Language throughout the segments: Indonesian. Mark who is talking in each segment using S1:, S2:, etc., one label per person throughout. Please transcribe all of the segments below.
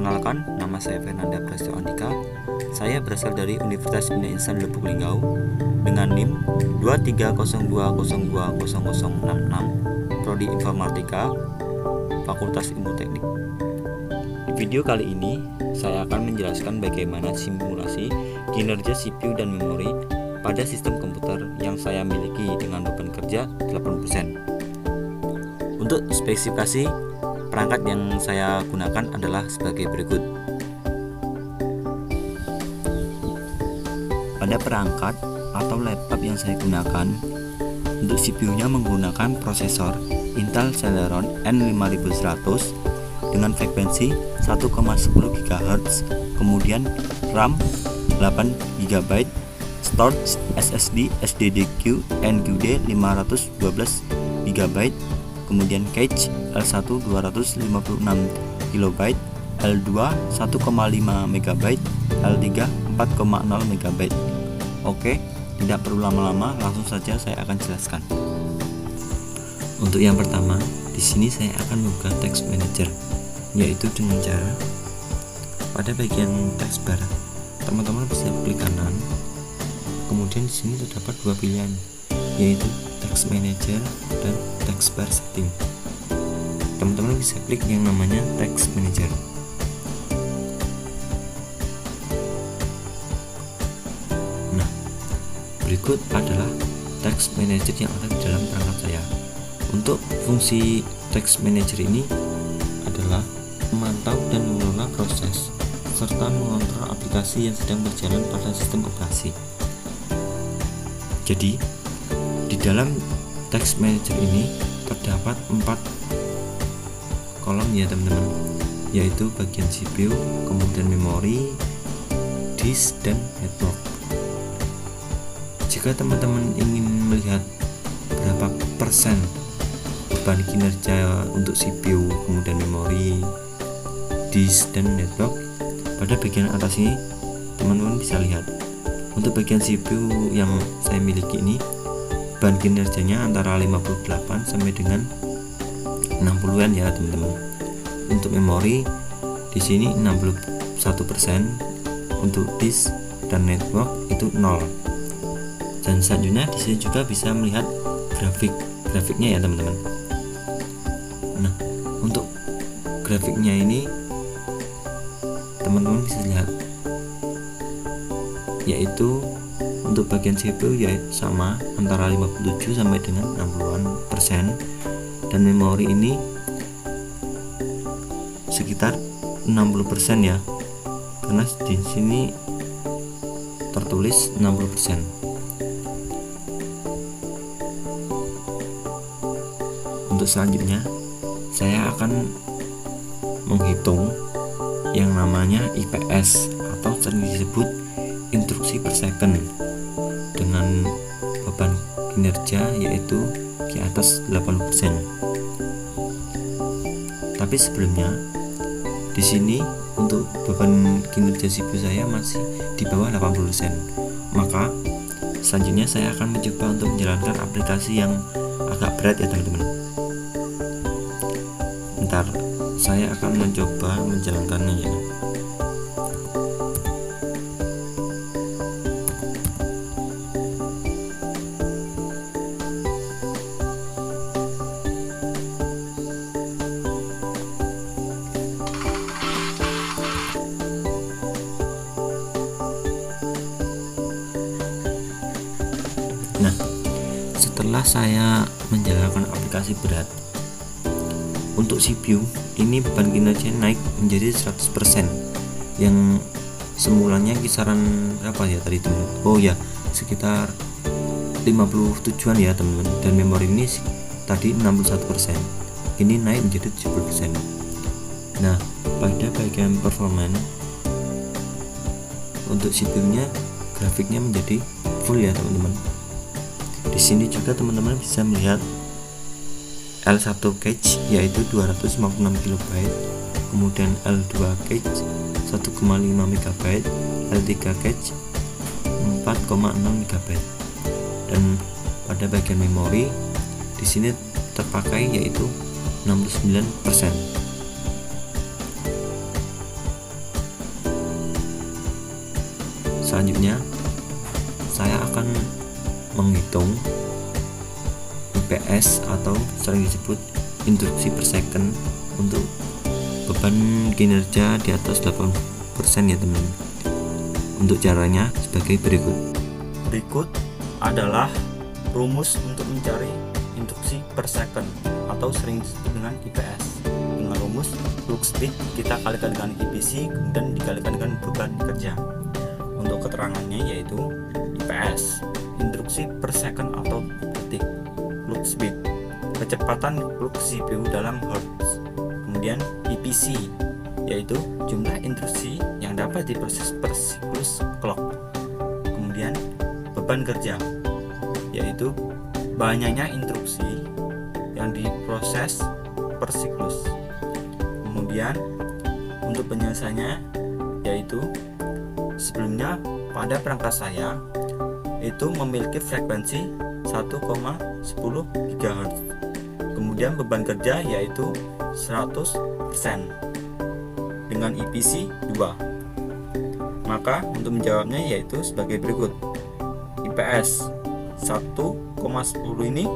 S1: Perkenalkan, nama saya Fernanda Prasetyo Andika. Saya berasal dari Universitas Bina Insan Lubuk Linggau dengan NIM 2302020066, Prodi Informatika, Fakultas Ilmu Teknik. Di video kali ini, saya akan menjelaskan bagaimana simulasi kinerja CPU dan memori pada sistem komputer yang saya miliki dengan beban kerja 80%. Untuk spesifikasi perangkat yang saya gunakan adalah sebagai berikut. Pada perangkat atau laptop yang saya gunakan, untuk CPU-nya menggunakan prosesor Intel Celeron N5100 dengan frekuensi 1,10 GHz, kemudian RAM 8 GB, storage SSD SDDQ NQD 512 GB, kemudian cache L1 256 KB, L2 1,5 MB, L3 4,0 MB. Oke, tidak perlu lama-lama, langsung saja saya akan jelaskan. Untuk yang pertama, di sini saya akan membuka text manager, yaitu dengan cara pada bagian text bar, teman-teman bisa klik kanan. Kemudian di sini terdapat dua pilihan, yaitu text manager dan text bar setting. Teman-teman bisa klik yang namanya text manager. Nah, berikut adalah text manager yang ada di dalam perangkat saya. Untuk fungsi text manager ini adalah memantau dan mengelola proses serta mengontrol aplikasi yang sedang berjalan pada sistem operasi. Jadi, di dalam text manager ini terdapat 4 kolom ya teman-teman, yaitu bagian CPU, kemudian memori, disk, dan network. Jika teman-teman ingin melihat berapa persen beban kinerja untuk CPU, kemudian memori, disk, dan network, pada bagian atas ini teman-teman bisa lihat. Untuk bagian CPU yang saya miliki ini, beban kinerjanya antara 58 sampai dengan 60-an ya teman-teman. Untuk memori di sini 61%, untuk disk dan network itu 0. Dan selanjutnya di sini juga bisa melihat grafiknya ya teman-teman. Nah, untuk grafiknya ini teman-teman bisa lihat, yaitu untuk bagian CPU yaitu sama antara 57 sampai dengan 60% dan memori ini sekitar 60% ya, karena di sini tertulis 60%. Untuk selanjutnya saya akan menghitung yang namanya IPS atau sering disebut instruksi per second dengan beban kinerja yaitu di atas 80%. Tapi sebelumnya di sini untuk beban kinerja CPU saya masih di bawah 80%. Maka selanjutnya saya akan mencoba untuk menjalankan aplikasi yang agak berat ya teman-teman. Bentar, saya akan mencoba menjalankannya ya. Nah, setelah saya menjalankan aplikasi berat untuk CPU, ini beban kinerja naik menjadi 100%, yang semulanya kisaran berapa ya tadi teman? Oh ya, sekitar 57-an ya teman-teman. Dan memori ini tadi 61%, ini naik menjadi 70%. Nah, pada bagian performance untuk CPU-nya, grafiknya menjadi full ya teman-teman. Di sini juga teman-teman bisa melihat L1 cache yaitu 256 KB, kemudian L2 cache 1,5 MB, L3 cache 4,6 MB. Dan pada bagian memori di sini terpakai yaitu 69%. Selanjutnya saya akan menghitung IPS atau sering disebut instruksi per second untuk beban kinerja di atas 80% ya teman-teman. Untuk caranya sebagai berikut. Berikut adalah rumus untuk mencari instruksi per second atau sering disebut dengan IPS. Dengan rumus flux speed kita kalikan dengan IPC kemudian dikalikan dengan beban kerja. Untuk keterangannya yaitu IPS, instruksi per second atau detik, flux speed, kecepatan flux CPU dalam hertz. Kemudian IPC yaitu jumlah instruksi yang dapat diproses per siklus clock. Kemudian beban kerja yaitu banyaknya instruksi yang diproses per siklus. Kemudian untuk penyelesaiannya yaitu sebelumnya pada perangkat saya itu memiliki frekuensi 1,10 GHz. Kemudian beban kerja yaitu 100% dengan IPC 2. Maka untuk menjawabnya yaitu sebagai berikut. IPS 1,10 ini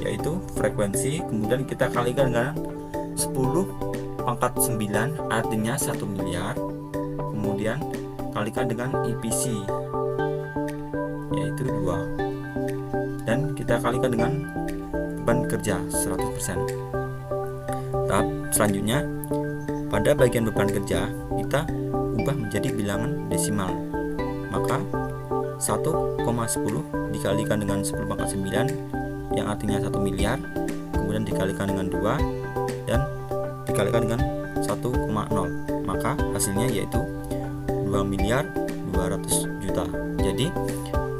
S1: yaitu frekuensi, kemudian kita kalikan dengan 10 pangkat 9 artinya 1 miliar, kemudian kalikan dengan IPC yaitu 2 dan kita kalikan dengan beban kerja 100%. Tahap selanjutnya pada bagian beban kerja kita ubah menjadi bilangan desimal, maka 1,10 dikalikan dengan 10 pangkat 9 yang artinya 1 miliar, kemudian dikalikan dengan 2 dan dikalikan dengan 1,0, maka hasilnya yaitu 2 miliar 200 juta. Jadi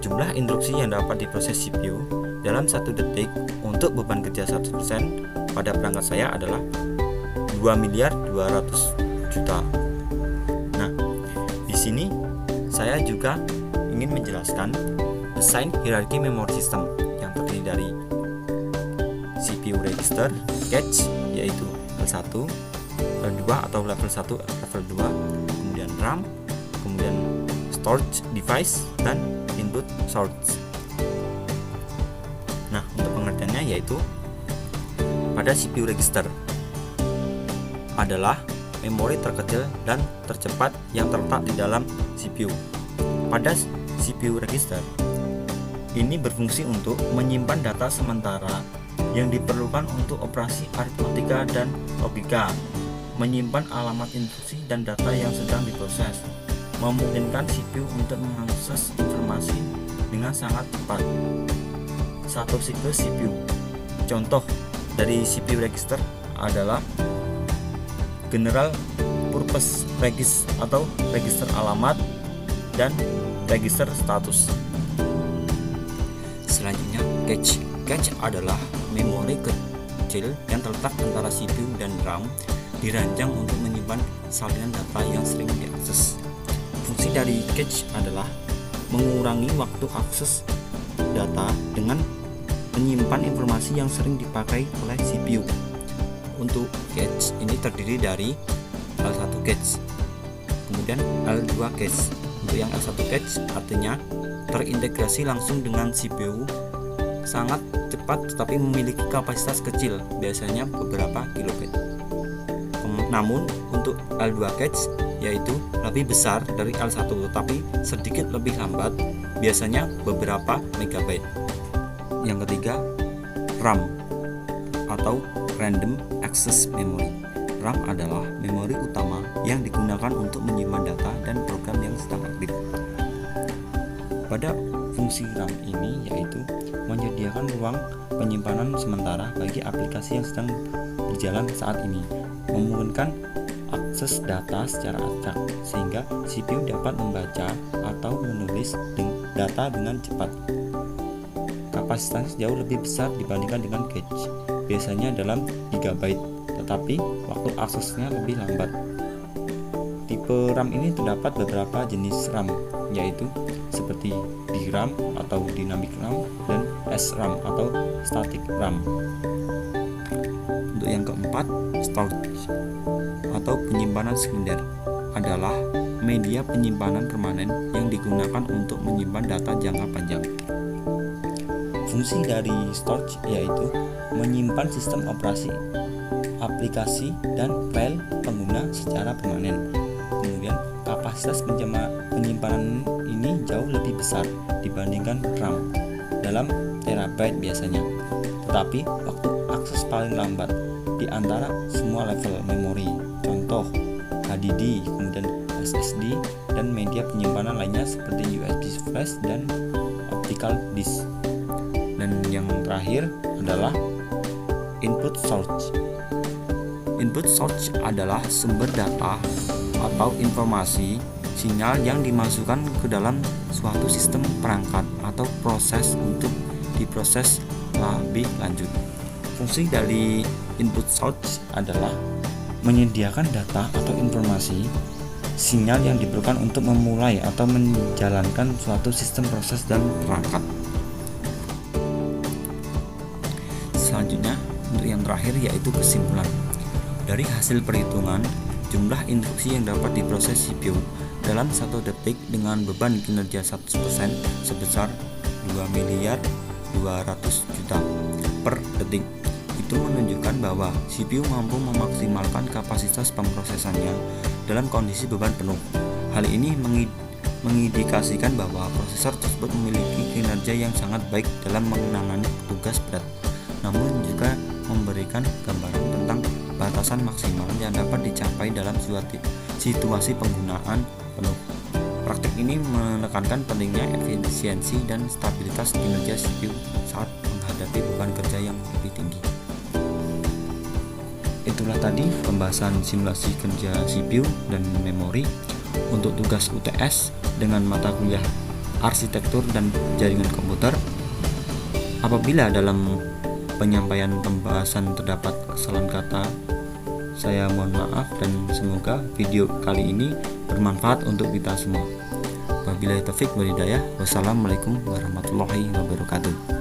S1: jumlah instruksi yang dapat diproses CPU dalam 1 detik untuk beban kerja 100% pada perangkat saya adalah 2 miliar 200 juta. Nah, di sini saya juga ingin menjelaskan desain hierarki memory system yang terdiri dari CPU register, cache yaitu L1, L2 atau level 1, level 2, kemudian RAM, kemudian storage device dan input source. Nah, untuk pengertiannya yaitu pada CPU register adalah memori terkecil dan tercepat yang terletak di dalam CPU. Pada CPU register ini berfungsi untuk menyimpan data sementara yang diperlukan untuk operasi aritmatika dan logika, menyimpan alamat instruksi dan data yang sedang diproses, memungkinkan CPU untuk mengakses informasi dengan sangat cepat. Satu siklus CPU. Contoh dari CPU register adalah General Purpose Register atau register alamat dan register status. Selanjutnya cache. Cache adalah memori kecil yang terletak antara CPU dan RAM, dirancang untuk menyimpan salinan data yang sering diakses. Fungsi dari cache adalah mengurangi waktu akses data dengan menyimpan informasi yang sering dipakai oleh CPU. Untuk cache ini terdiri dari L1 cache, kemudian L2 cache. Untuk yang L1 cache artinya terintegrasi langsung dengan CPU, sangat cepat tetapi memiliki kapasitas kecil, biasanya beberapa kilobit. Namun untuk L2 cache yaitu lebih besar dari L1 tetapi sedikit lebih lambat, biasanya beberapa megabyte. Yang ketiga, RAM atau Random Access Memory. RAM adalah memori utama yang digunakan untuk menyimpan data dan program yang sedang aktif. Pada fungsi RAM ini yaitu menyediakan ruang penyimpanan sementara bagi aplikasi yang sedang berjalan saat ini, memungkinkan akses data secara acak sehingga CPU dapat membaca atau menulis data dengan cepat. Kapasitasnya jauh lebih besar dibandingkan dengan cache, biasanya dalam gigabyte, tetapi waktu aksesnya lebih lambat. Tipe RAM ini terdapat beberapa jenis RAM, yaitu seperti DRAM atau Dynamic RAM dan SRAM atau Static RAM. Untuk yang keempat, storage atau penyimpanan sekunder adalah media penyimpanan permanen yang digunakan untuk menyimpan data jangka panjang. Fungsi dari storage yaitu menyimpan sistem operasi, aplikasi, dan file pengguna secara permanen. Kemudian kapasitas penyimpanan ini jauh lebih besar dibandingkan RAM dalam terabyte biasanya. Tetapi waktu akses paling lambat di antara semua level memori, contoh HDD, kemudian SSD, dan media penyimpanan lainnya seperti USB flash dan optical disk. Dan yang terakhir adalah input source. Input source adalah sumber data atau informasi sinyal yang dimasukkan ke dalam suatu sistem perangkat atau proses untuk diproses lebih lanjut. Fungsi dari input source adalah menyediakan data atau informasi sinyal yang diperlukan untuk memulai atau menjalankan suatu sistem proses dan perangkat. Selanjutnya, untuk yang terakhir yaitu kesimpulan. Dari hasil perhitungan, jumlah instruksi yang dapat diproses CPU dalam 1 detik dengan beban kinerja 100% sebesar 2.200.000.000 per detik. Itu menunjukkan bahwa CPU mampu memaksimalkan kapasitas pemrosesannya dalam kondisi beban penuh. Hal ini mengindikasikan bahwa prosesor tersebut memiliki kinerja yang sangat baik dalam menangani tugas berat, namun juga memberikan gambaran tentang batasan maksimal yang dapat dicapai dalam situasi penggunaan penuh. Praktik ini menekankan pentingnya efisiensi dan stabilitas kinerja CPU saat menghadapi beban kerja yang lebih tinggi. Itulah tadi pembahasan simulasi kerja CPU dan memori untuk tugas UTS dengan mata kuliah arsitektur dan jaringan komputer. Apabila dalam penyampaian pembahasan terdapat kesalahan kata, saya mohon maaf dan semoga video kali ini bermanfaat untuk kita semua. Wabillahi taufik wal hidayah. Wassalamualaikum warahmatullahi wabarakatuh.